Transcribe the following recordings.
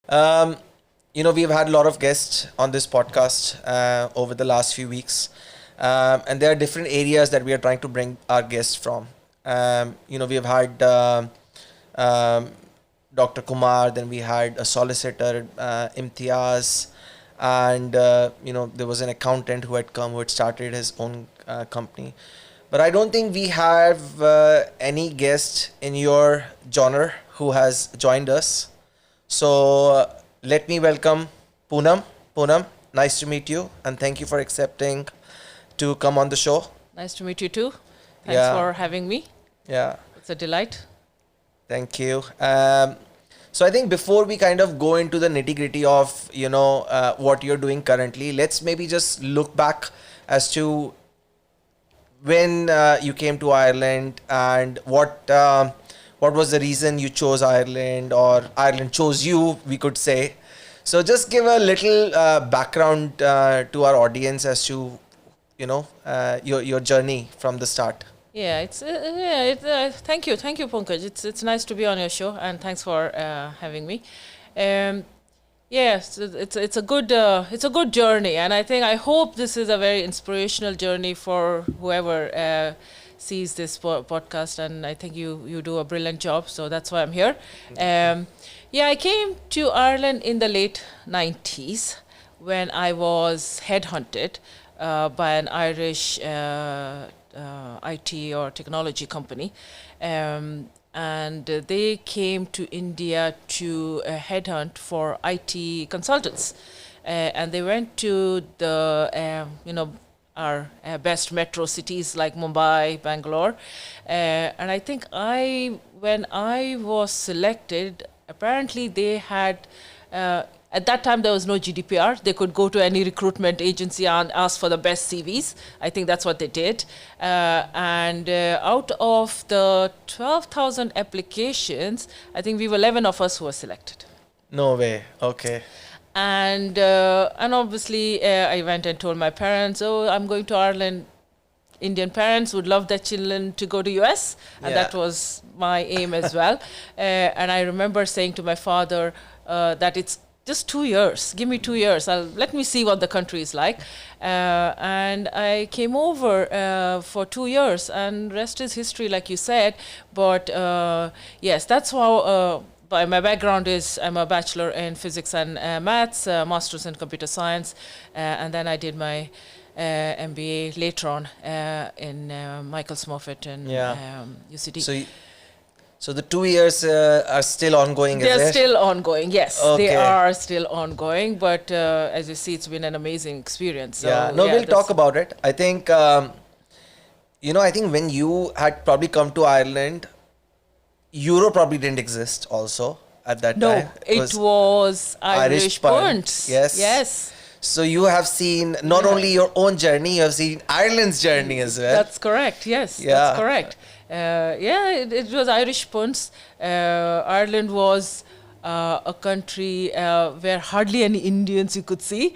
Um, we've had a lot of guests on this podcast over the last few weeks, and there are different areas that we are trying to bring our guests from. We have had um, Dr. Kumar, then we had a solicitor, Imtiaz, and there was an accountant who had come who had started his own company. But I don't think we have any guest in your genre who has joined us. So let me welcome Punam. Punam, nice to meet you, and thank you for accepting to come on the show. Nice to meet you too. Thanks Yeah, for having me. yeah, It's a delight. thank you. So I think before we kind of go into the nitty gritty of what you're doing currently, let's maybe just look back as to when you came to Ireland and what was the reason you chose Ireland or Ireland chose you, we could say. So just give a little background to our audience as to your journey from the start. Yeah, thank you, Pankaj. It's nice to be on your show, and thanks for having me. Um, yes, it's a good journey, and I hope this is a very inspirational journey for whoever sees this podcast. And I think you do a brilliant job, so that's why I'm here. Yeah, I came to Ireland in the late '90s when I was headhunted by an Irish IT or technology company. And they came to India to headhunt for IT consultants. And they went to our best metro cities like Mumbai, Bangalore. And I think when I was selected, apparently they had at that time, there was no GDPR. They could go to any recruitment agency and ask for the best CVs. I think that's what they did. And out of the 12,000 applications, I think we were 11 of us who were selected. No way. Okay. And obviously, I went and told my parents, "Oh, I'm going to Ireland." Indian parents would love their children to go to US, and Yeah. that was my aim as well. And I remember saying to my father that it's just 2 years. Give me 2 years. Let me see what the country is like. And I came over for 2 years, and rest is history, like you said. But yes, that's how. By my background is I'm a bachelor in physics and maths, master's in computer science, and then I did my MBA later on in Michael Smoffitt and Yeah. UCD. So the 2 years are still ongoing, is They're it? still ongoing, yes. Okay. They are still ongoing, but as you see, it's been an amazing experience. So, Yeah, no, we'll talk about it. I think, I think when you had probably come to Ireland, Euro probably didn't exist also at that No, time. it was Irish pound. punts. Yes. Yes. So you have seen not only your own journey, you have seen Ireland's journey as well. That's correct. Yes, Yeah. that's correct. It was Irish punts. Ireland was a country where hardly any Indians you could see.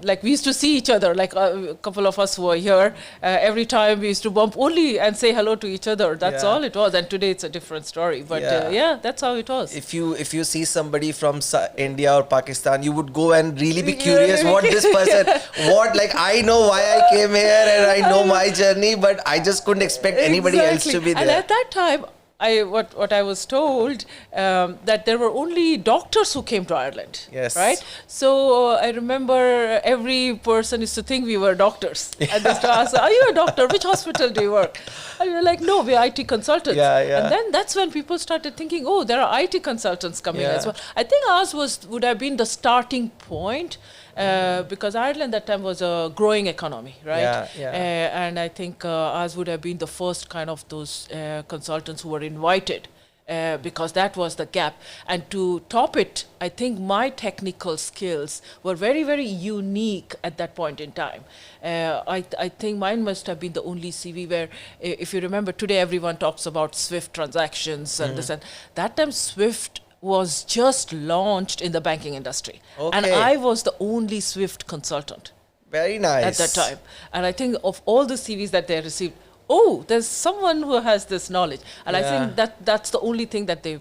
Like we used to see each other, like a couple of us who were here. Every time we used to bump only and say hello to each other. That's Yeah. all it was. And today it's a different story. But Yeah. that's how it was. If you see somebody from India or Pakistan, you would go and really be curious what this person, I know why I came here and I know my journey, but I just couldn't expect anybody else to be And there. at that time, what I was told that there were only doctors who came to Ireland. Yes. Right. So I remember every person used to think we were doctors, and they used to ask, "Are you a doctor? Which hospital do you work?" And we were like, "No, we're IT consultants." Yeah, yeah. And then that's when people started thinking, "Oh, there are IT consultants coming Yeah. as well." I think ours would have been the starting point. Because Ireland that time was a growing economy, right? Yeah, yeah. And I think ours would have been the first kind of those consultants who were invited because that was the gap. And to top it, I think my technical skills were very, very unique at that point in time. I think mine must have been the only CV where, if you remember, today everyone talks about Swift transactions and this and that time Swift was just launched in the banking industry. And Okay. I was the only Swift consultant Very nice. at that time. And I think of all the CVs that they received, oh, there's someone who has this knowledge. And I Yeah. think that's the only thing that they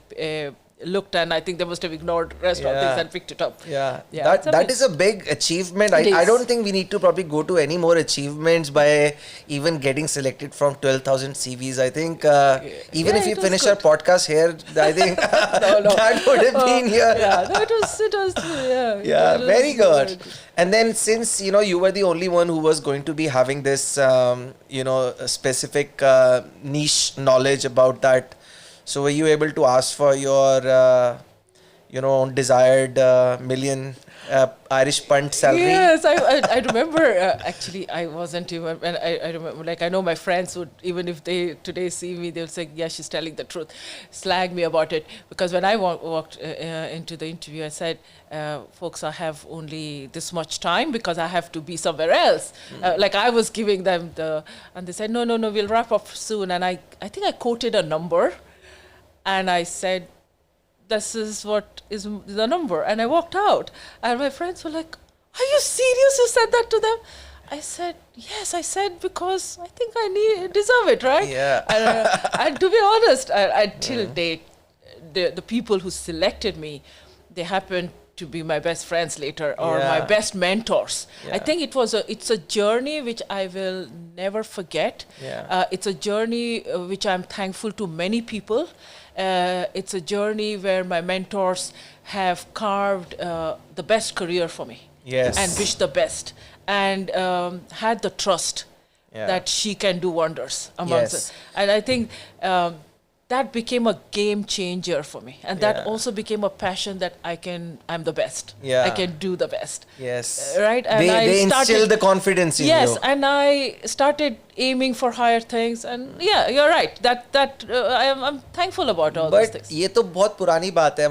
looked, and I think they must have ignored rest of things and picked it up. Yeah, Yeah, that is a big achievement. It I is. don't think we need to probably go to any more achievements by even getting selected from 12,000 CVs. I think even Yeah, if we it was finish good. our podcast here, I think that would have been here. Yeah, no, it was, Yeah, it was very good. And then since you were the only one who was going to be having this a specific niche knowledge about that, so were you able to ask for your own desired million Irish punt salary? Yes, I remember, actually, I wasn't even, and I remember, like, I know my friends would, even if they today see me, they'll say, yeah, she's telling the truth, slag me about it. Because when I walked into the interview, I said, folks, I have only this much time because I have to be somewhere else. Like, I was giving them and they said, no, we'll wrap up soon. And I think I quoted a number, and I said, this is what is the number. And I walked out. And my friends were like, are you serious? You said that to them? I said, yes, I said, because I think I deserve it, right? Yeah. And to be honest, until date, the people who selected me, they happened to be my best friends later, or my best mentors. Yeah. I think it's a journey which I will never forget. Yeah. It's a journey which I'm thankful to many people. It's a journey where my mentors have carved the best career for me. Yes. And wished the best. And had the trust that she can do wonders amongst us. And I think that became a game changer for me. And that also became a passion that I'm the best. Yeah. I can do the best. Yes. Right? And they instill the confidence in you. Yes, and I started aiming for higher things. And yeah, you're right. I'm thankful about all those things. But ये तो बहुत पुरानी बात है.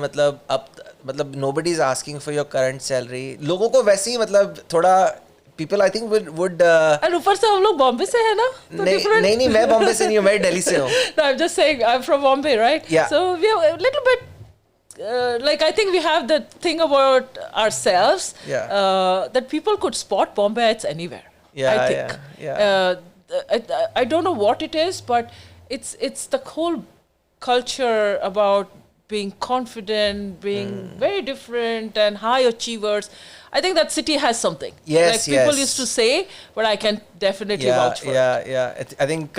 मतलब nobody is asking for your current salary. लोगों को वैसे ही मतलब थोड़ा people I think would और ऊपर से हम लोग बॉम्बे से है ना, तो different. नहीं मैं बॉम्बे से नहीं हूँ, मैं दिल्ली से हूँ. No, I'm just saying I'm from Bombay, right? Yeah. So we have a little bit like I think we have the thing about ourselves that people could spot Bombayites anywhere. I think. I don't know what it is, but it's the whole culture about being confident, being very different and high achievers. I think that city has something. Yes, like people used to say, but I can definitely vouch for it. Yeah. I think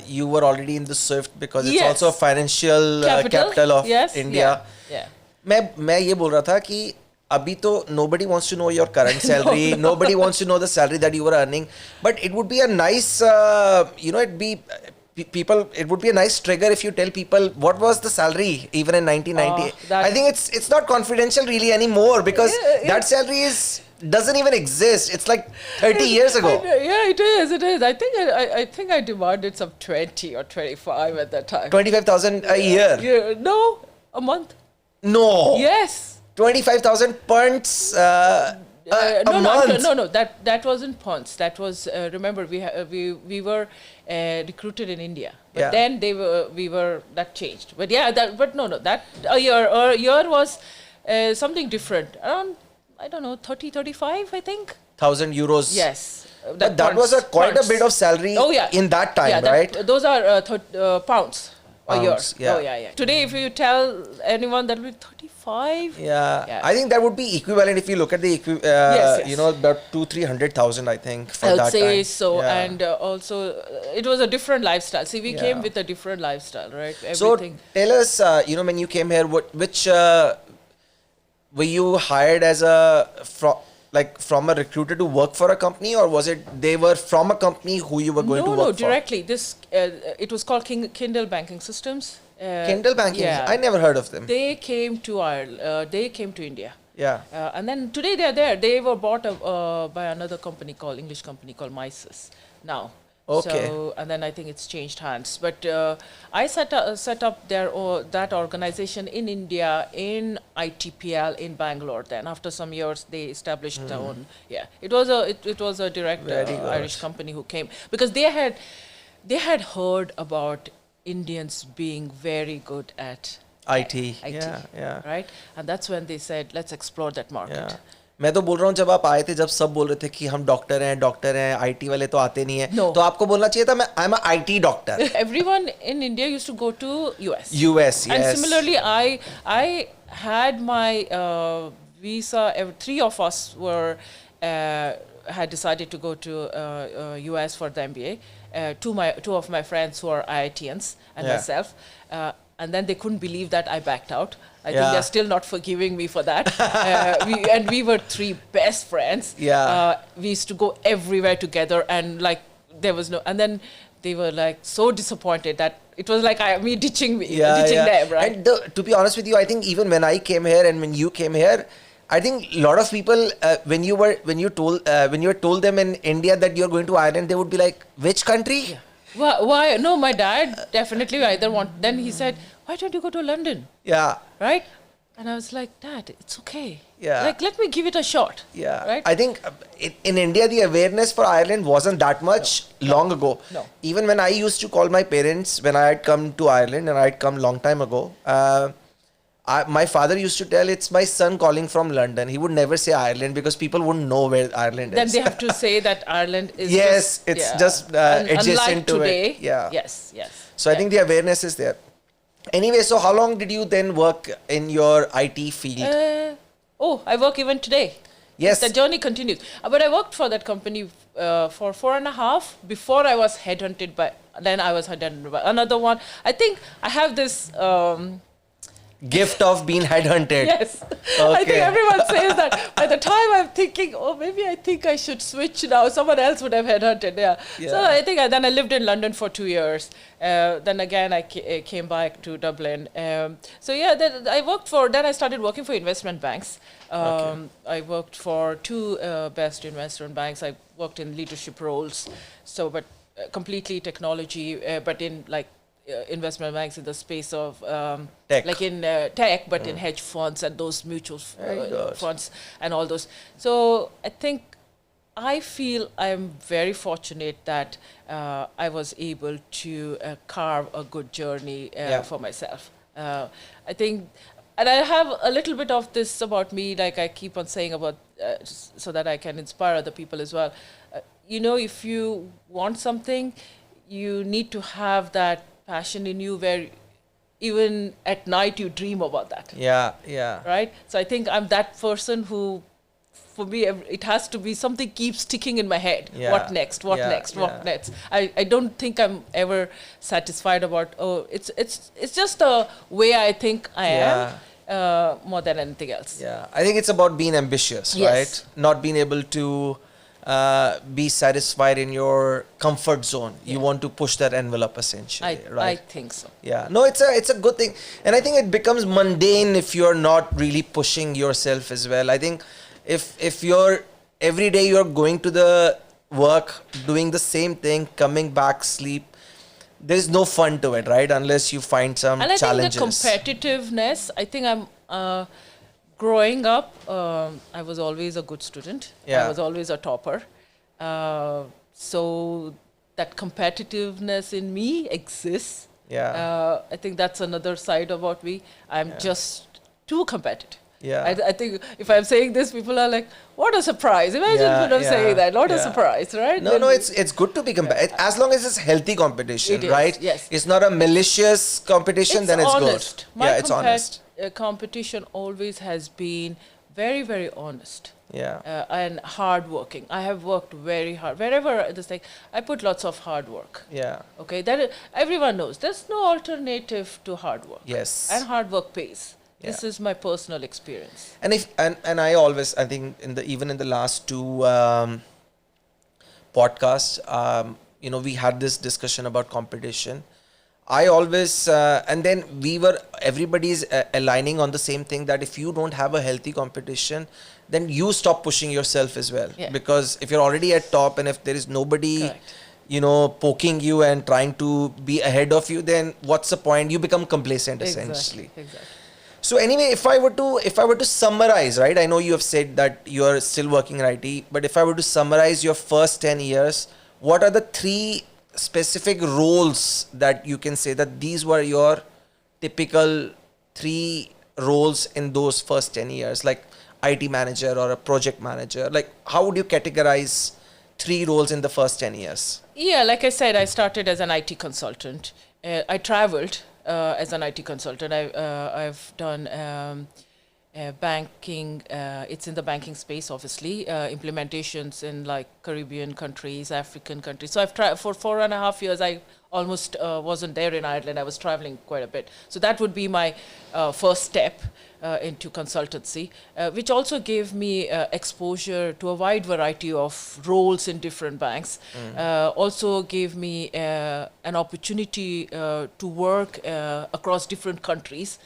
you were already in the SWIFT because it's also a financial capital of India. Yeah. मैं ये बोल रहा था कि अभी तो nobody wants to know your current salary, nobody wants to know the salary that you were earning, but it would be a nice, it would be a nice trigger if you tell people what was the salary even in 1990. I think it's not confidential really anymore because that salary doesn't even exist. It's like 30 years ago. It is. I think I demanded some 20 or 25 at that time. 25,000 a year? No, a month. No. Yes. 25,000 punts a month. No. That wasn't punts. That was remember we were recruited in India, but then that changed. But that a year was something different. Around I don't know 35 I think. 1,000 euros. Yes. But that was quite a bit of salary in that time, right? Those are pounds. A year. Yeah. Oh, yeah. Today, if you tell anyone, that will be 35. Yeah. I think that would be equivalent if you look at the, about 200,000-300,000, I think, for that time. I would say so. Yeah. And also, it was a different lifestyle. See, we came with a different lifestyle, right? Everything. So, tell us, when you came here, which were you hired as from a recruiter to work for a company, or was it they were from a company who you were going to work for? No, directly. This it was called Kindle Banking Systems. Kindle Banking? Yeah. I never heard of them. They came to Ireland. They came to India. Yeah. And then today they are there. They were bought by another English company called Mises now. Okay. So, and then I think it's changed hands. But I set up that organization in India, in ITPL in Bangalore. Then after some years, they established their own. Yeah, it was a direct Irish company who came because they had heard about Indians being very good at IT. IT. Yeah. Right, and that's when they said, let's explore that market. मैं तो बोल रहा हूँ जब आप आए थे, जब सब बोल रहे थे कि हम डॉक्टर हैं, आईटी वाले तो आते नहीं है, No. तो आपको बोलना चाहिए था मैं I am IT doctor. Everyone in India used to go to US. US, And yes. similarly, I had my visa. Three of us were had decided to go to US for the MBA. Two of my friends who are IITians and Yeah. myself. And then they couldn't believe that I backed out. I think Yeah. they're still not forgiving me for that. And we were three best friends. Yeah. We used to go everywhere together, and like there was no. And then they were like so disappointed that it was like me ditching them, right? And to be honest with you, I think even when I came here and when you came here, I think a lot of people when you were told them in India that you're going to Ireland, they would be like, which country? Yeah. Why? No, my dad definitely either want. Then he said, "Why don't you go to London?" Yeah. Right? And I was like, "Dad, it's okay. Yeah. Like, let me give it a shot." Yeah. Right? I think in India, the awareness for Ireland wasn't that much long ago. No. Even when I used to call my parents when I had come to Ireland, and I had come long time ago, my father used to tell it's my son calling from London. He would never say Ireland because people wouldn't know where Ireland Then is. they have to say that Ireland is Yes, it's just adjacent unlike to today. it. Yeah. Yes. So I think the awareness is there. Anyway, so how long did you then work in your IT field? I work even today. Yes. The journey continues. But I worked for that company for 4.5 before I was headhunted by. Then I was headhunted by another one. I think I have this. Gift of being headhunted. Yes. Okay. I think everyone says that. By the time I'm thinking, maybe I think I should switch now. Someone else would have headhunted. Yeah. So I think then I lived in London for 2 years. Then again, I came back to Dublin. Then I started working for investment banks. I worked for two best investment banks. I worked in leadership roles. But completely technology, but in like, investment banks in the space of tech. like in tech, but in hedge funds and those mutual funds and all those. So I feel I'm very fortunate that I was able to carve a good journey for myself. I think, and I have a little bit of this about me, like I keep on saying about, so that I can inspire other people as well. If you want something, you need to have that passion in you where even at night you dream about that. Yeah. Right? So I think I'm that person who, for me, it has to be something keeps ticking in my head. Yeah. What next? What next? I don't think I'm ever satisfied about, it's just the way I think I am more than anything else. Yeah. I think it's about being ambitious, right? Not being able to be satisfied in your comfort zone. You want to push that envelope essentially, right? I think so. Yeah. No, it's a good thing. And I think it becomes mundane if you're not really pushing yourself as well. I think if you're every day you're going to the work, doing the same thing, coming back, sleep, there's no fun to it, right? Unless you find some challenges. And I think the competitiveness, I think I'm growing up, I was always a good student. Yeah. I was always a topper. So that competitiveness in me exists. Yeah. I think that's another side about me. I'm just too competitive. Yeah. I think if I'm saying this, people are like, what a surprise. Imagine Punam saying that. What a surprise, right? No, it's good to be competitive. As long as it's healthy competition, It is, right? yes. It's not a malicious competition, then it's honest. good. It's honest. Competition always has been very, very honest. Yeah. And hardworking. I have worked very hard. Wherever this thing, I put lots of hard work. Yeah. Okay, that everyone knows. There's no alternative to hard work. Yes. And hard work pays. Yeah. This is my personal experience. And I think even in the last two podcasts, we had this discussion about competition. I always and then everybody's aligning on the same thing, that if you don't have a healthy competition, then you stop pushing yourself as well. Yeah. Because if you're already at top and if there is nobody poking you and trying to be ahead of you, then what's the point? You become complacent essentially. Exactly. So anyway, if I were to summarize, right? I know you have said that you are still working in IT, but if I were to summarize your first 10 years, what are the 3 specific roles that you can say that these were your typical 3 roles in those first 10 years? Like IT manager or a project manager? Like, how would you categorize 3 roles in the first 10 years? Yeah, like I said, I started as an IT consultant. I traveled as an IT consultant. I've done banking. It's in the banking space, obviously. Implementations in like Caribbean countries, African countries. So I've tried for 4.5 years. I almost wasn't there in Ireland. I was traveling quite a bit. So that would be my first step into consultancy, which also gave me exposure to a wide variety of roles in different banks. Also gave me an opportunity to work across different countries,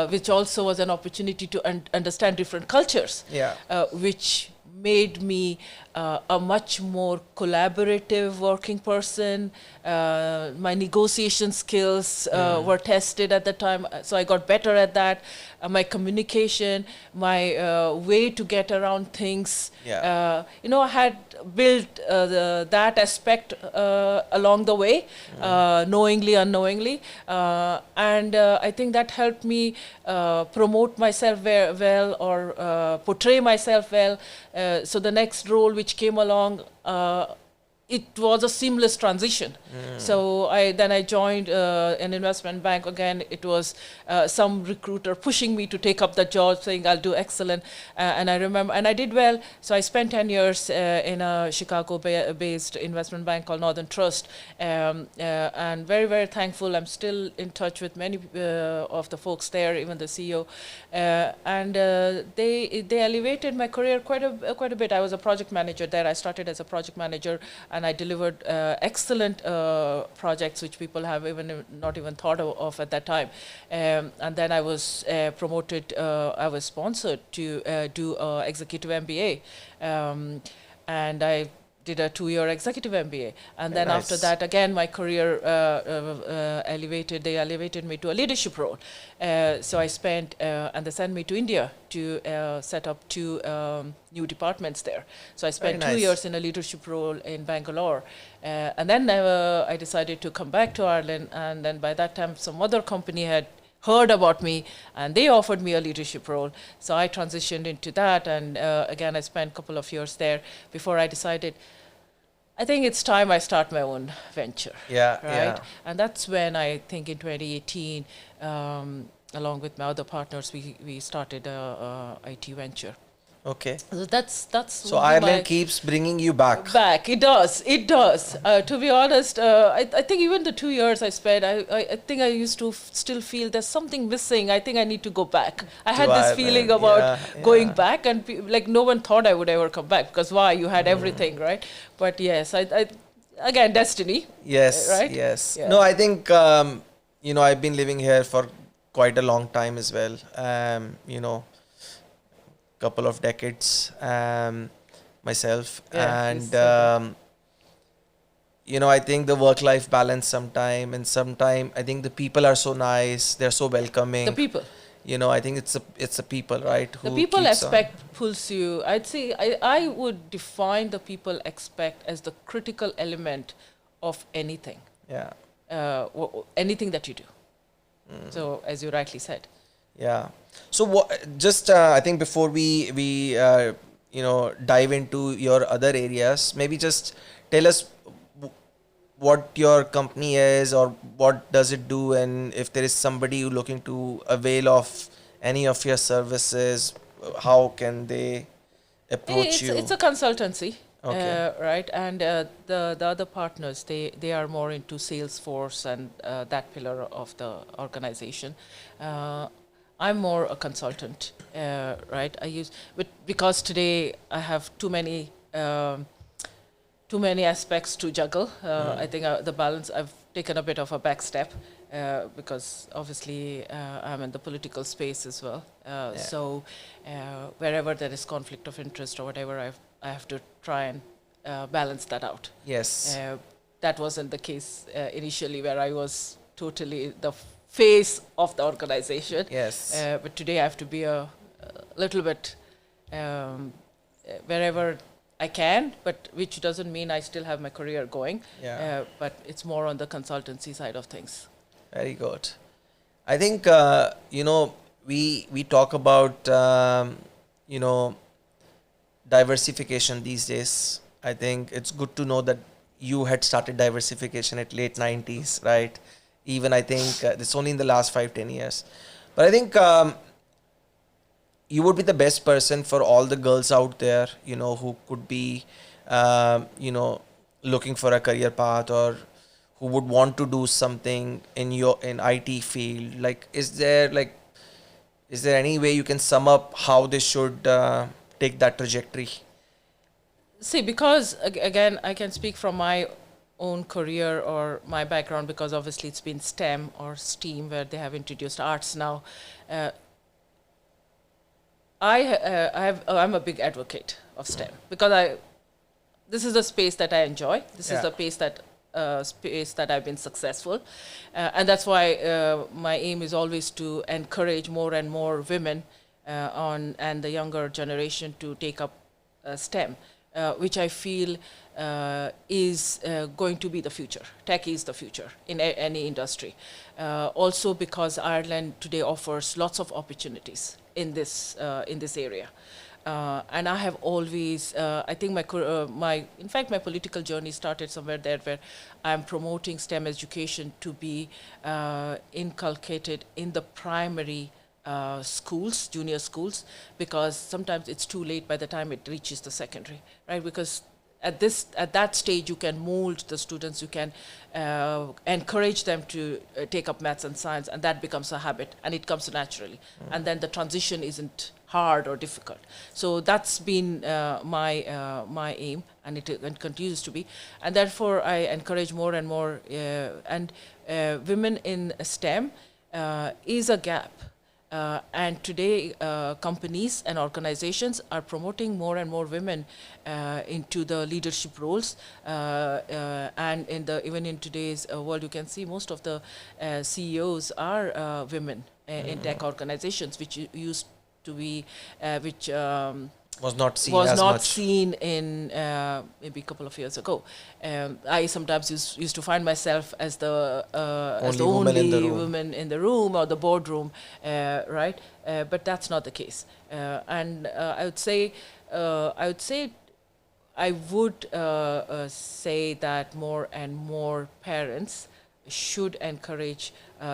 which also was an opportunity to understand different cultures, Yeah. which made me a much more collaborative working person. My negotiation skills were tested at the time, so I got better at that. My communication, my way to get around things. Yeah. I had built that aspect along the way, knowingly, unknowingly, and I think that helped me promote myself well or portray myself well. So the next role which came along, it was a seamless transition. So I joined an investment bank. Again, it was some recruiter pushing me to take up the job, saying I'll do excellent. And I remember, and I did well. So I spent 10 years in a Chicago-based investment bank called Northern Trust, and very, very thankful. I'm still in touch with many of the folks there, even the CEO, and they elevated my career quite a bit. I was a project manager there. I started as a project manager, and I delivered excellent projects which people have not even thought of at that time. And then I was promoted. I was sponsored to do executive MBA, and I did a 2-year executive MBA. And then Nice. after that, again, my career they elevated me to a leadership role. So I spent, and they sent me to India to set up 2 new departments there. So I spent Very 2 nice. years in a leadership role in Bangalore. And then I decided to come back to Ireland. And then by that time, some other company had heard about me, and they offered me a leadership role. So I transitioned into that, and again, I spent a couple of years there before I decided, I think it's time I start my own venture. Yeah, Right? yeah. And that's when I think in 2018, along with my other partners, we started a IT venture. Okay. So that's So would be Ireland my- keeps bringing you back. back. It does. To be honest, I think even the 2 years I spent, I think I used to still feel there's something missing. I think I need to go back. I had this Ireland, feeling about yeah, going yeah. back, and like no one thought I would ever come back, because why? You had everything, right? But yes, I again, destiny. Yes, Right? yes. Yeah. No, I think I've been living here for quite a long time as well. Couple of decades myself, Yeah, and please say that. I think the work-life balance sometime I think the people are so nice. They're so welcoming. The people. I think it's the people, right? The who people keeps on- aspect pulls you. I'd say I would define the people aspect as the critical element of anything. Yeah. Anything that you do. So, as you rightly said. Yeah. So just I think before we dive into your other areas, maybe just tell us what your company is, or what does it do, and if there is somebody who looking to avail of any of your services, how can they approach you? It's a consultancy, Okay. right? And the other partners, they are more into Salesforce and that pillar of the organization. I'm more a consultant, right? But because today I have too many aspects to juggle. I think the balance, I've taken a bit of a back step because obviously I'm in the political space as well. So wherever there is conflict of interest or whatever, I have to try and balance that out. Yes. That wasn't the case initially, where I was totally the face of the organization. Yes. But today I have to be a little bit wherever I can, but which doesn't mean I still have my career going. Yeah. But it's more on the consultancy side of things. Very good. I think we talk about you know, diversification these days. I think it's good to know that you had started diversification at late 90s, right? Even I think it's only in the last 5, 10 years. But I think you would be the best person for all the girls out there, who could be, looking for a career path, or who would want to do something in IT field. Like, is there any way you can sum up how they should take that trajectory? See, because again, I can speak from my own career or my background, because obviously it's been STEM or STEAM where they have introduced arts now. Uh, I'm a big advocate of STEM because this is the space that I enjoy. This is Yeah. the space that I've been successful, and that's why my aim is always to encourage more and more women and the younger generation to take up STEM, which I feel is going to be the future. Tech is the future in any industry. Also, because Ireland today offers lots of opportunities in this area. And I have always, I think in fact, my political journey started somewhere there where I'm promoting STEM education to be inculcated in the primary schools, junior schools, because sometimes it's too late by the time it reaches the secondary, right? Because at that stage you can mold the students, you can encourage them to take up maths and science, and that becomes a habit and it comes naturally, and then the transition isn't hard or difficult. So that's been my aim, and it continues to be, and therefore I encourage more and more and women in STEM is a gap. And today, companies and organizations are promoting more and more women into the leadership roles. And even in today's world, you can see most of the CEOs are women in tech organizations, which used to be, which Was not seen was as not much. seen in maybe a couple of years ago. I sometimes used to find myself as the Woman in the only room. woman in the room or the boardroom, right? But that's not the case. And I would say, I would say that more and more parents should encourage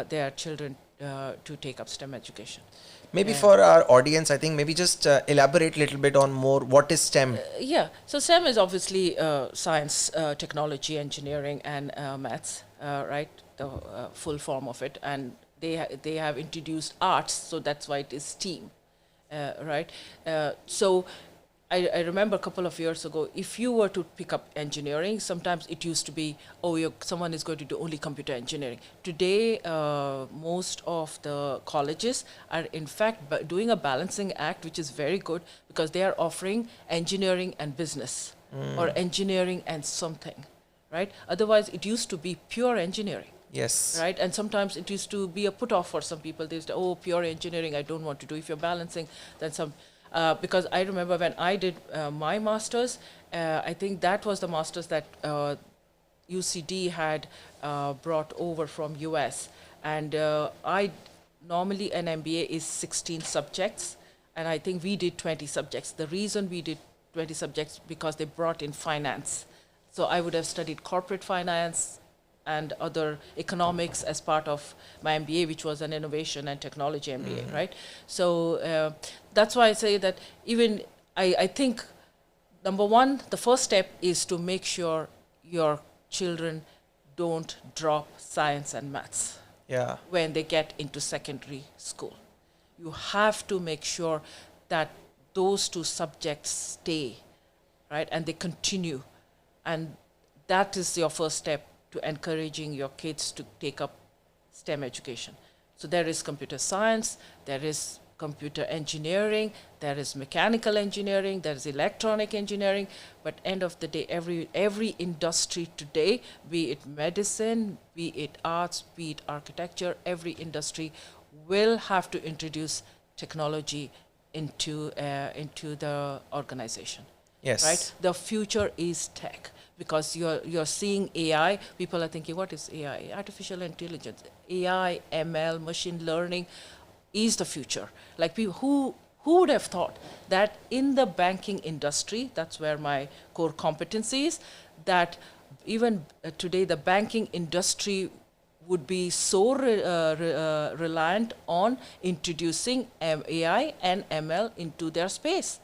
their children to take up STEM education. Maybe for our audience, I think maybe just elaborate a little bit on more what is STEM. Yeah, so STEM is obviously science, technology, engineering, and maths, right? The full form of it, and they have introduced arts, so that's why it is STEAM, right? So I remember a couple of years ago, if you were to pick up engineering, sometimes it used to be, oh, someone is going to do only computer engineering. Today, most of the colleges are in fact doing a balancing act, which is very good, because they are offering engineering and business, or engineering and something, right? Otherwise, it used to be pure engineering. Yes. Right, and sometimes it used to be a put off for some people. They used to, oh, pure engineering, I don't want to do. If you're balancing, then some. Because I remember when I did my master's, I think that was the master's that UCD had brought over from US. And normally an MBA is 16 subjects, and I think we did 20 subjects. The reason we did 20 subjects because they brought in finance. So I would have studied corporate finance and other economics as part of my MBA, which was an innovation and technology MBA, right? So that's why I say that even I think, number one, the first step is to make sure your children don't drop science and maths Yeah. when they get into secondary school. You have to make sure that those two subjects stay, right, and they continue. And that is your first step to encouraging your kids to take up STEM education. So there is computer science, there is computer engineering, there is mechanical engineering, there is electronic engineering, but end of the day, every industry today, be it medicine, be it arts, be it architecture, every industry will have to introduce technology into the organization. Yes. Right? The future is tech, because you're seeing AI. People are thinking, what is AI? Artificial intelligence. AI, ML, machine learning is the future. Like, people, who Who would have thought that in the banking industry, that's where my core competency is, that even today the banking industry would be so reliant on introducing AI and ML into their space.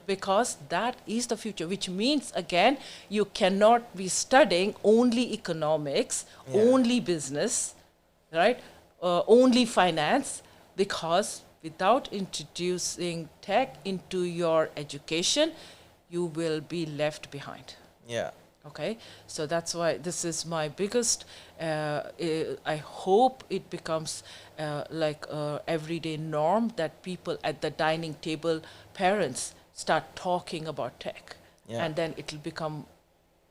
Because that is the future, which means, again, you cannot be studying only economics, only business, right? Only finance, because without introducing tech into your education, you will be left behind. Yeah. Okay, so that's why this is my biggest, I hope it becomes like a everyday norm that people at the dining table, parents start talking about tech, and then it will become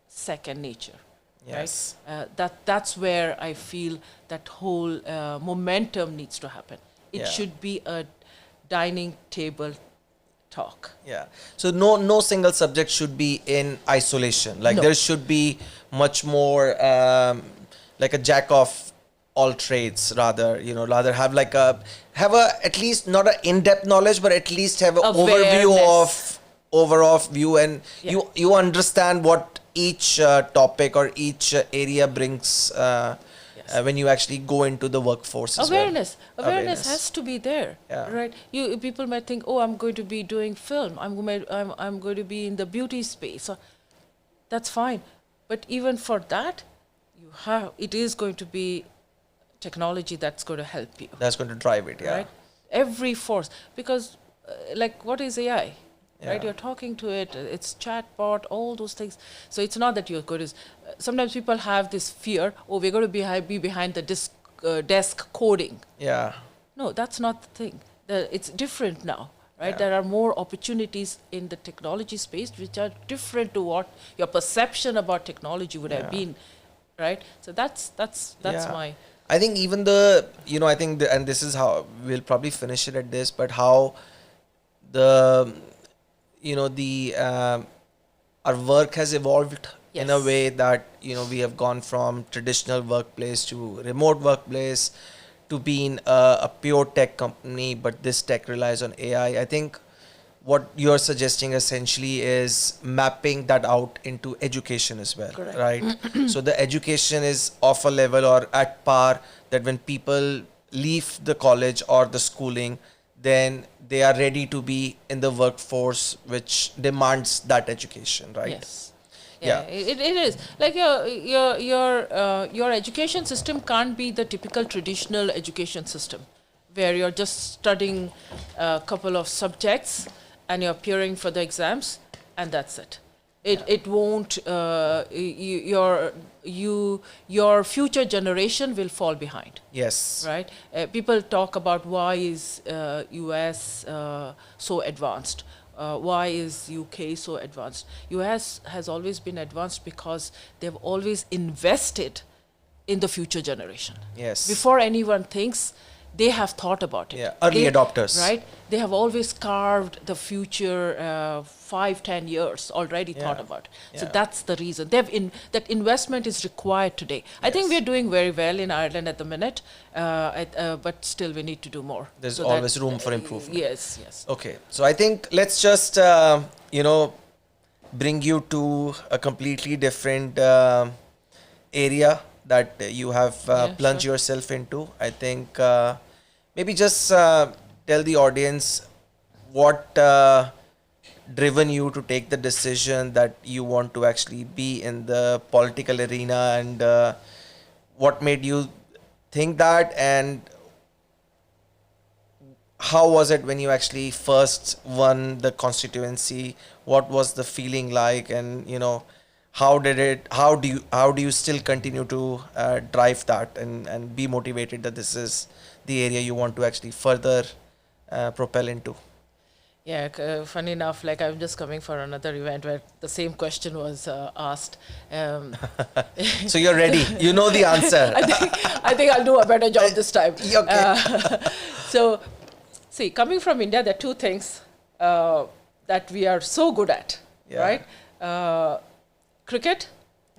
second nature. Yes. Right? That's where I feel that whole momentum needs to happen. It should be a dining table talk. Yeah. So no single subject should be in isolation. Like there should be much more like a jack of all trades, rather, rather have like have a at least not an in-depth knowledge, but at least have an overview of overall view, and you understand what each topic or each area brings when you actually go into the workforce as awareness has to be there, Yeah. right? People might think, oh, I'm going to be doing film, I'm going to be in the beauty space, so that's fine, but even for that it is going to be technology that's going to help you, that's going to drive it. right? Every force, because like what is AI? Yeah. Right, you're talking to it, it's chatbot, all those things. So it's not that you're good as. Sometimes people have this fear, oh, we're going to be behind the desk coding. Yeah. No, that's not the thing. It's different now, right? There are more opportunities in the technology space which are different to what your perception about technology would have been, right? So that's my. I think even I think and this is how we'll probably finish it at this, but how our work has evolved in a way that we have gone from traditional workplace to remote workplace to being a pure tech company, but this tech relies on AI. I think what you're suggesting essentially is mapping that out into education as well. Correct. Right? So the education is of a level or at par that when people leave the college or the schooling, then they are ready to be in the workforce, which demands that education, right? Yes. Yeah. It is like your education system can't be the typical traditional education system where you're just studying a couple of subjects and you're appearing for the exams and that's it. It won't. Your future generation will fall behind. Yes. Right. People talk about why is US so advanced. Why is UK so advanced? US has always been advanced because they've always invested in the future generation. Yes. Before anyone thinks, they have thought about it. Yeah, early adopters. Right? They have always carved the future 5-10 years already thought about. So that's the reason. That investment is required today. I think we're doing very well in Ireland at the minute, but still we need to do more. There's always room for improvement. Yes. Okay. So I think let's just, bring you to a completely different area that you have plunged yourself into. I think maybe just tell the audience what driven you to take the decision that you want to actually be in the political arena, and what made you think that, and how was it when you actually first won the constituency? What was the feeling like, and how do you still continue to drive that and be motivated that this is the area you want to actually further propel into? Yeah, funny enough, like I'm just coming for another event where the same question was asked. So you're ready. You know the answer. I think I'll do a better job this time. Okay. So, see, coming from India, there are two things that we are so good at, right? Cricket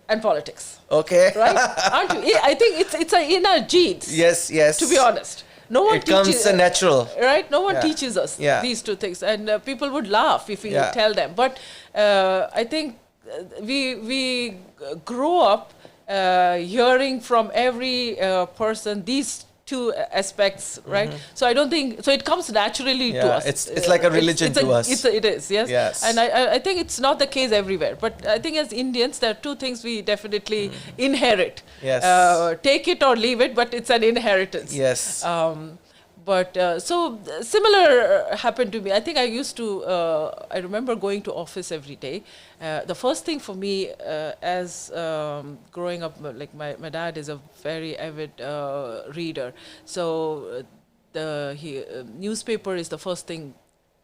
and politics. Okay. Right? Aren't you? I think it's in our genes. Yes. To be honest. No one it comes natural. right? No one Yeah. teaches us Yeah. these two things, and people would laugh if we Yeah. tell them. But I think we grow up hearing from every person these two aspects, right? So I don't think so. It comes naturally to us. It's like a religion to us. It is, yes. Yes. And I think it's not the case everywhere. But I think as Indians, there are two things we definitely inherit. Yes. Take it or leave it, but it's an inheritance. Yes. So similar happened to me. I think I used to, I remember going to office every day. The first thing for me as growing up, like my dad is a very avid reader. So the newspaper is the first thing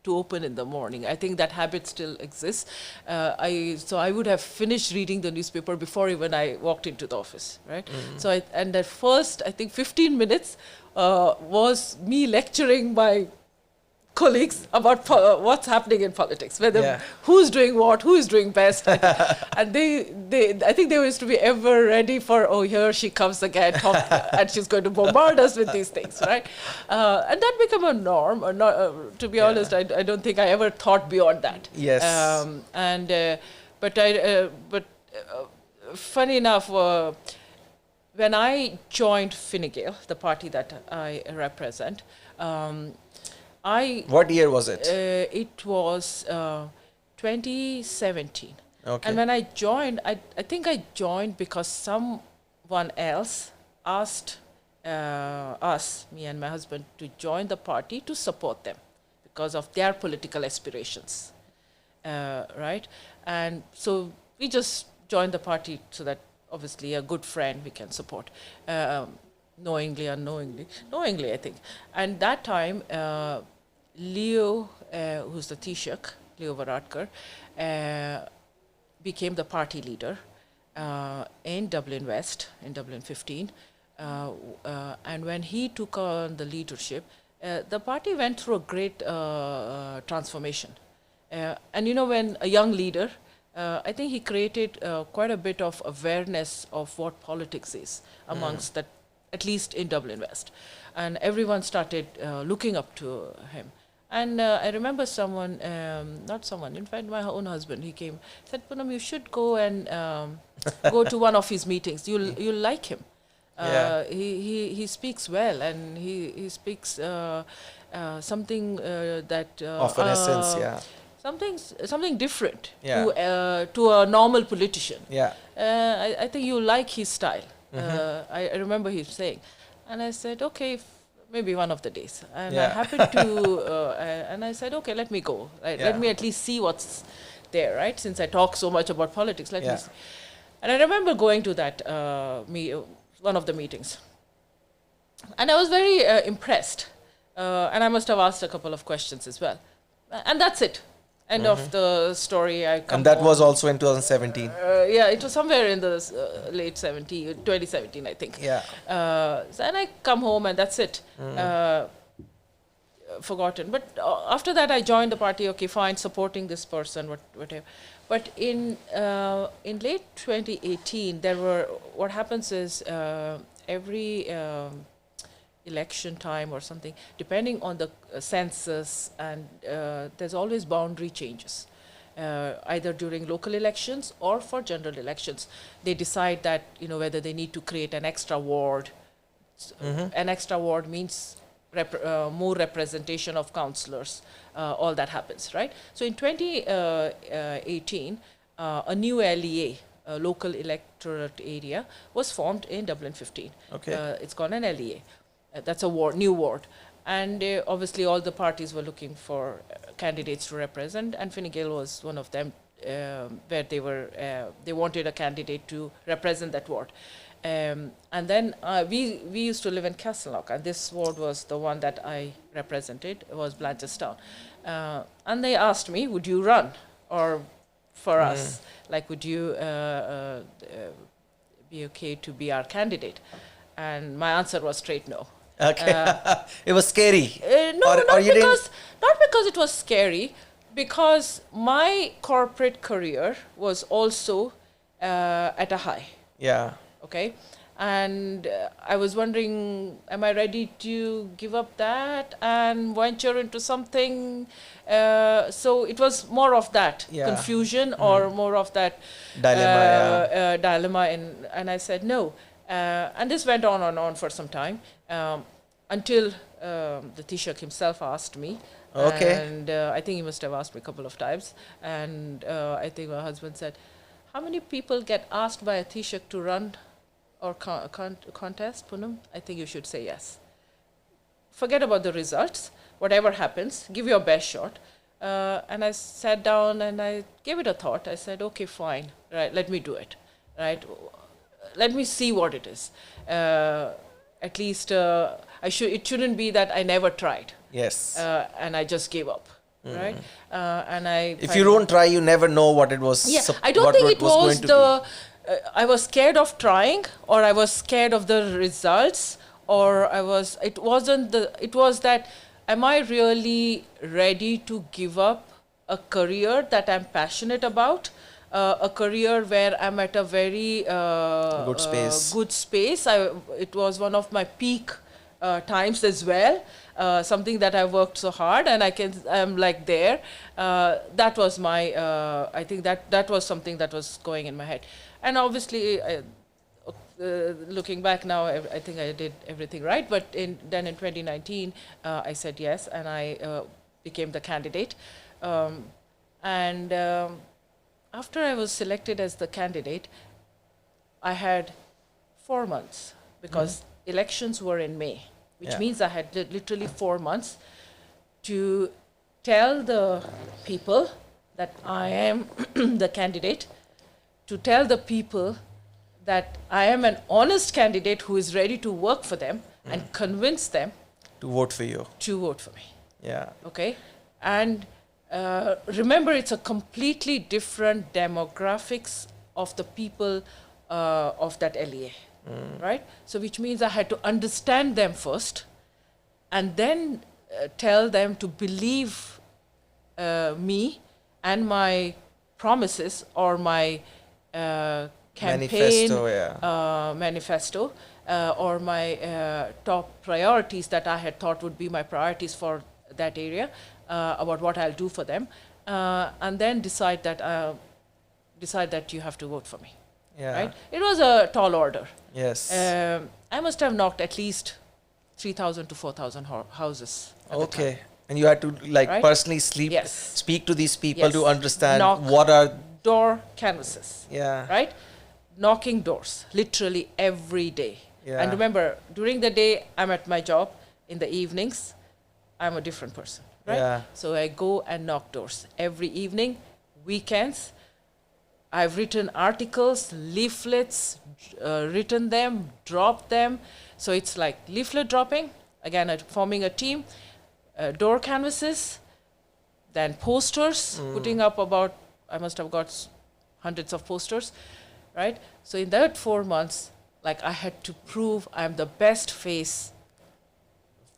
to open in the morning. I think that habit still exists. So I would have finished reading the newspaper before even I walked into the office, right? So and that first, I think 15 minutes was me lecturing my colleagues about what's happening in politics, whether who's doing what, who is doing best, and I think they used to be ever ready for, oh, here she comes again, and she's going to bombard us with these things, right? And that became a norm. To be honest, I don't think I ever thought beyond that. Yes. But funny enough. When I joined Fine Gael, the party that I represent, What year was it? It was 2017. Okay. And when I joined, I think I joined because someone else asked us, me and my husband, to join the party to support them because of their political aspirations, right? And so we just joined the party so that obviously a good friend we can support, knowingly, unknowingly, knowingly, I think. And that time, Leo, who's the Taoiseach, Leo Varadkar, became the party leader in Dublin West, in Dublin 15. And when he took on the leadership, the party went through a great transformation. And you know, when a young leader, I think he created quite a bit of awareness of what politics is amongst that, at least in Dublin West. And everyone started looking up to him. And I remember someone, not someone, in fact, my own husband, he came, said, Punam, you should go and go to one of his meetings. You'll like him. He speaks well, and he speaks something that... of an essence, yeah. Something different to a normal politician. Yeah. I think you like his style. I remember him saying, and I said, okay, maybe one of the days. And I happened to, and I said, okay, let me go. Right? Let me at least see what's there, right? Since I talk so much about politics, let me see. And I remember going to that one of the meetings, and I was very impressed. And I must have asked a couple of questions as well. And that's it. End of the story. And that was also in 2017. Yeah, it was somewhere in the late 2017, I think. Yeah. So, and I come home and that's it. Forgotten. But after that, I joined the party. Okay, fine, supporting this person, whatever. But in late 2018, what happens is every election time or something, depending on the census, and there's always boundary changes, either during local elections or for general elections. They decide that, whether they need to create an extra ward. An extra ward means more representation of councillors. All that happens, right? So in 2018, a new LEA, a local electorate area, was formed in Dublin 15. Okay. It's called an LEA. That's a new ward. And obviously all the parties were looking for candidates to represent, and Fine Gael was one of them, where they wanted a candidate to represent that ward. And then we used to live in Castleknock, and this ward was the one that I represented. It was Blanchardstown. And they asked me, would you run? Or for us, like, would you be okay to be our candidate? And my answer was straight no. Okay. It was scary. Not because it was scary, because my corporate career was also at a high. Yeah. Okay. And I was wondering, am I ready to give up that and venture into something? So it was more of that confusion or more of that dilemma. And I said no. And this went on and on for some time until the Taoiseach himself asked me. Okay. And I think he must have asked me a couple of times. And I think my husband said, how many people get asked by a Taoiseach to run or contest, Punam? I think you should say yes. Forget about the results. Whatever happens, give your best shot. And I sat down and I gave it a thought. I said, okay, fine. Right, let me do it. Right, let me see what it is. At least it shouldn't be that I never tried. Yes. And I just gave up. Right, if you don't try, you never know what it was. Yeah, I don't think it was the. I was scared of trying, or I was scared of the results, or it wasn't the, it was that, am I really ready to give up a career that I'm passionate about, a career where I'm at a very good space. It was one of my peak times as well, something that I worked so hard and I'm like there. That was my, I think that was something that was going in my head. And obviously, looking back now, I think I did everything right. But then in 2019, I said yes, and I became the candidate. After I was selected as the candidate, I had 4 months because elections were in May, which means I had literally 4 months to tell the people that I am the candidate, to tell the people that I am an honest candidate who is ready to work for them and convince them to vote for you. To vote for me. Yeah. Okay. And remember, it's a completely different demographics of the people of that LEA, right? So which means I had to understand them first and then tell them to believe me and my promises or my campaign manifesto or my top priorities that I had thought would be my priorities for that area, about what I'll do for them, and then decide that you have to vote for me. Yeah. Right? It was a tall order. Yes. I must have knocked at least 3,000 to 4,000 houses. Okay. And you had to personally speak to these people to understand what are door canvases. Yeah. Right? Knocking doors, literally every day. Yeah. And remember, during the day, I'm at my job. In the evenings, I'm a different person. Right? Yeah. So I go and knock doors every evening, weekends. I've written articles, leaflets, written them, dropped them. So it's like leaflet dropping, again, forming a team, door canvases, then posters, putting up about, I must have got hundreds of posters, right? So in that 4 months, I had to prove I'm the best face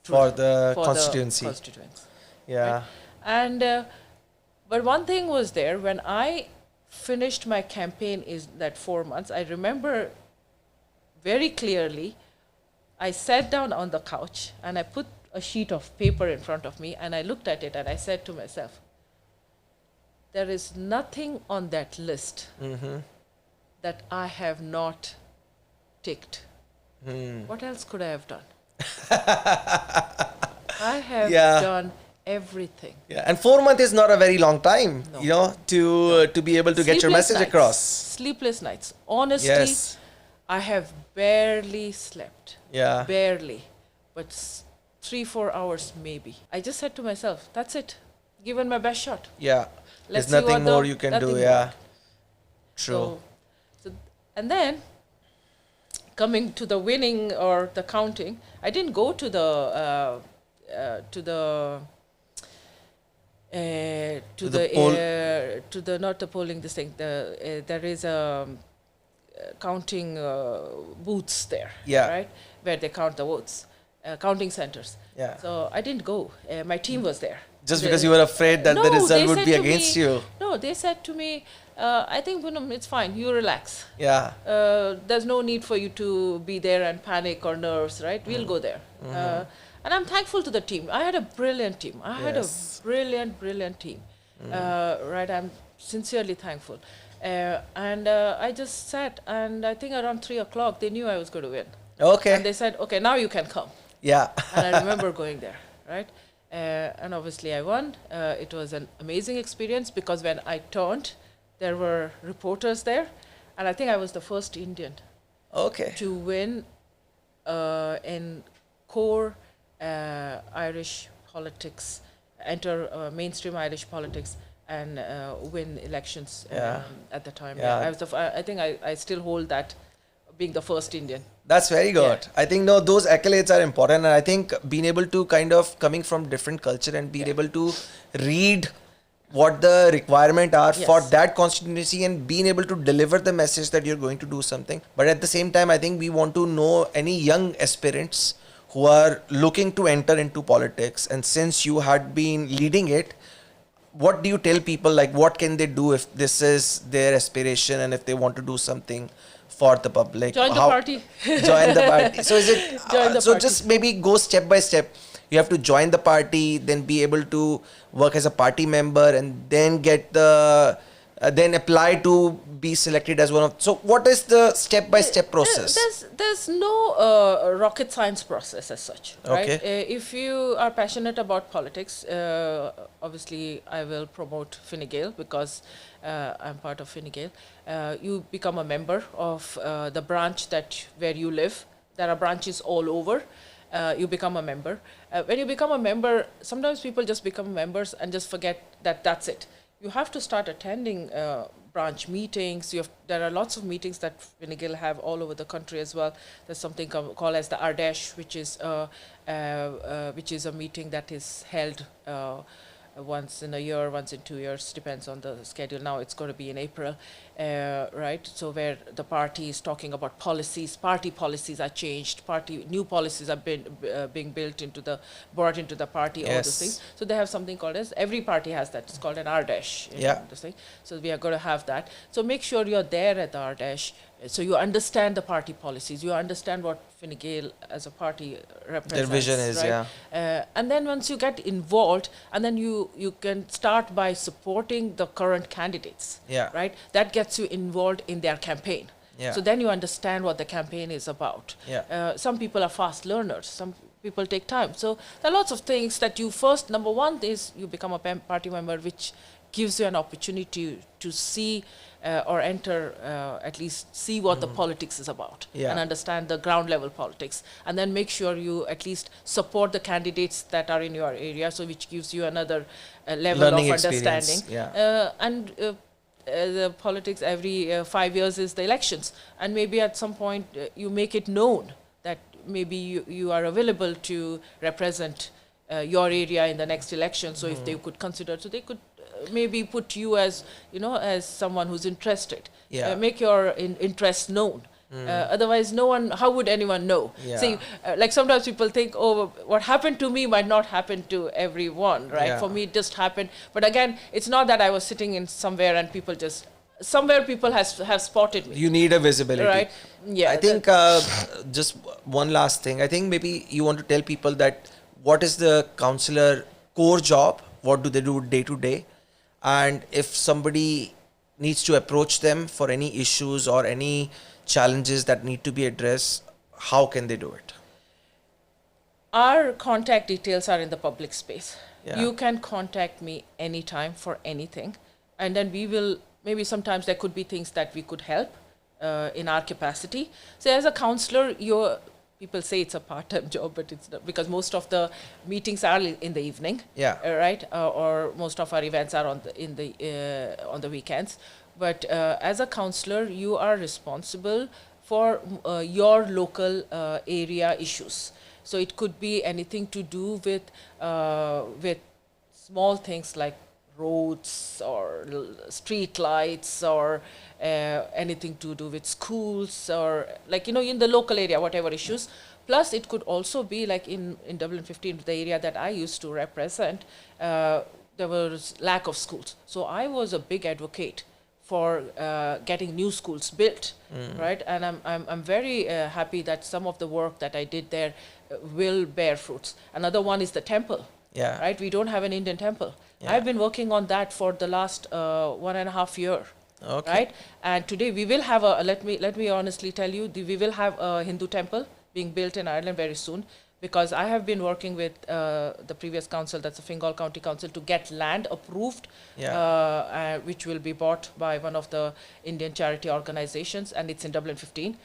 for the constituency. Yeah. Right? And, but one thing was there, when I finished my campaign is that 4 months, I remember very clearly, I sat down on the couch and I put a sheet of paper in front of me and I looked at it and I said to myself, there is nothing on that list that I have not ticked. What else could I have done? I have done everything. Yeah, and 4 months is not a very long time, to be able to get your message across. Sleepless nights. Honestly, I have barely slept. Yeah. Barely. But 3-4 hours maybe. I just said to myself, that's it. Given my best shot. Yeah. There's nothing more you can do. Yeah. True. So, and then, coming to the winning or the counting, I didn't go to the not the polling, this thing, there is a counting booths there, right, where they count the votes. counting centers. Yeah. So I didn't go. My team was there. Just because you were afraid that the result they would said be to against me, you. No, they said to me, I think, Punam, it's fine. You relax. Yeah. There's no need for you to be there and panic or nerves, right? We'll go there. And I'm thankful to the team. I had a brilliant team. I had a Yes. brilliant team. Right? I'm sincerely thankful. And I just sat, and I think around 3 o'clock, they knew I was going to win. Okay. And they said, okay, now you can come. Yeah. And I remember going there, right? And obviously I won. It was an amazing experience because when I turned, there were reporters there, and I think I was the first Indian Okay. to win in core Irish politics, enter mainstream Irish politics, and win elections Yeah. at the time. Yeah. I was I think I still hold that, being the first Indian. That's very good. Yeah. I think no, those accolades are important, and I think being able to kind of coming from different culture and being able to read what the requirement are for Yes. that constituency and being able to deliver the message that you're going to do something. But at the same time, I think we want to know any young aspirants who are looking to enter into politics, and since you had been leading it, what do you tell people, like what can they do if this is their aspiration and if they want to do something for the public? Join the party. Join the party. So is it Join the so party. just maybe go step by step. You have to join the party, then be able to work as a party member, and then get the then apply to be selected as one of. So what is the step by step process? There's no rocket science process as such, right? Okay. If you are passionate about politics, obviously I will promote Fine Gael because I'm part of Fine Gael. You become a member of the branch where you live. There are branches all over. You become a member. When you become a member, sometimes people just become members and just forget that that's it. You have to start attending branch meetings. There are lots of meetings that Fine Gael have all over the country as well. There's something called as the Ardesh, which is a meeting that is held once in a year, once in 2 years, depends on the schedule. Now it's going to be in April, right? So where the party is talking about policies, party policies are changed, new policies are being brought into the party, all those Yes. things. So they have something called as, every party has that, it's called an Ardesh. Yeah. This thing. So we are going to have that. So make sure you're there at the Ardesh, so you understand the party policies, you understand what Fine Gael as a party represents. Their vision is, right? yeah. And then once you get involved, and then you can start by supporting the current candidates, Yeah. right? That gets you involved in their campaign. Yeah. So then you understand what the campaign is about. Yeah. Some people are fast learners. Some people take time. So there are lots of things that you first, number one is you become a party member, which gives you an opportunity to see or enter, at least see what the politics is about, Yeah. and understand the ground level politics, and then make sure you at least support the candidates that are in your area, so which gives you another level Learning of experience, understanding. yeah. The politics every 5 years is the elections, and maybe at some point you make it known that maybe you are available to represent your area in the next election. So if they could consider, so they could maybe put you as, as someone who's interested. Yeah. Make your interest known. Otherwise, how would anyone know? Yeah. See, like sometimes people think, oh, what happened to me might not happen to everyone, right? Yeah. For me, it just happened. But again, it's not that I was sitting in somewhere and people have spotted me. You need a visibility. Right. Yeah. I think just one last thing. I think maybe you want to tell people that what is the councillor core job? What do they do day to day? And if somebody needs to approach them for any issues or any challenges that need to be addressed, how can they do it? Our contact details are in the public space. Yeah. You can contact me anytime for anything. And then we will, maybe sometimes there could be things that we could help in our capacity. So as a councillor, people say it's a part-time job, but it's not, because most of the meetings are in the evening. Yeah. Right? Or most of our events are on the weekends. But as a councillor, you are responsible for your local area issues. So it could be anything to do with small things like roads or street lights, or anything to do with schools, or in the local area, whatever issues. Plus, it could also be like in Dublin 15, the area that I used to represent, there was lack of schools. So I was a big advocate for getting new schools built, right? And I'm very happy that some of the work that I did there will bear fruits. Another one is the temple. Yeah. Right, we don't have an Indian temple. Yeah. I've been working on that for the last 1.5 years. Okay. Right, and today we will have a. Let me honestly tell you, we will have a Hindu temple being built in Ireland very soon, because I have been working with the previous council, that's the Fingal County Council, to get land approved, which will be bought by one of the Indian charity organizations, and it's in Dublin 15.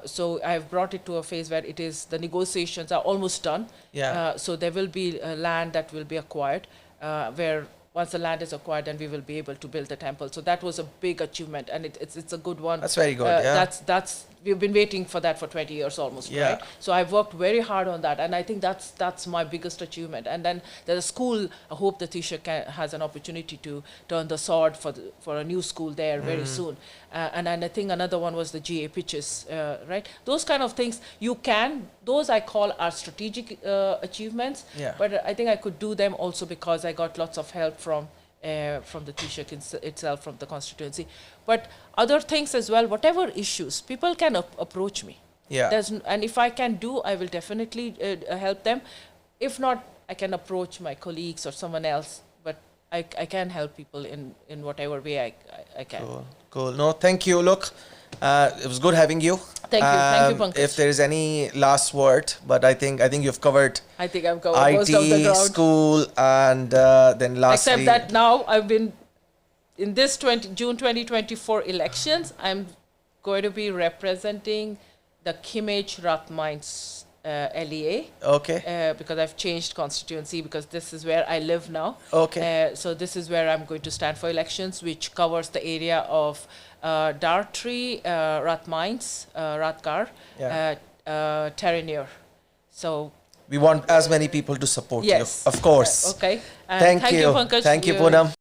So I have brought it to a phase where it is, the negotiations are almost done. Yeah. So there will be land that will be acquired, where once the land is acquired, then we will be able to build the temple. So that was a big achievement, and it's a good one. That's very good. Yeah. That's we've been waiting for that for 20 years almost. Yeah. Right. So I've worked very hard on that, and I think that's my biggest achievement. And then there's a school. I hope the Taoiseach has an opportunity to turn the sword for a new school there very soon. And I think another one was the GA pitches. Right. Those kind of things those I call are strategic achievements. Yeah. But I think I could do them also because I got lots of help from the Taoiseach itself, from the constituency. But other things as well, whatever issues, people can approach me. Yeah. And if I can do, I will definitely help them. If not, I can approach my colleagues or someone else. But I can help people in whatever way I can. Cool. No, thank you. Look, it was good having you. Thank you, Pankaj. If there is any last word, but I think you've covered. I think I've covered most of the IT, ground. school, and then lastly. Except that now I've been in this June 2024 elections. I'm going to be representing the Kimmage Rathmines LEA. Okay. Because I've changed constituency, because this is where I live now. Okay. So this is where I'm going to stand for elections, which covers the area of Dartry, Rathmines, Rathgar, Terranure. So we want as many people to support yes. you, of course. Okay. Thank you. Pankaj. Thank you, Punam.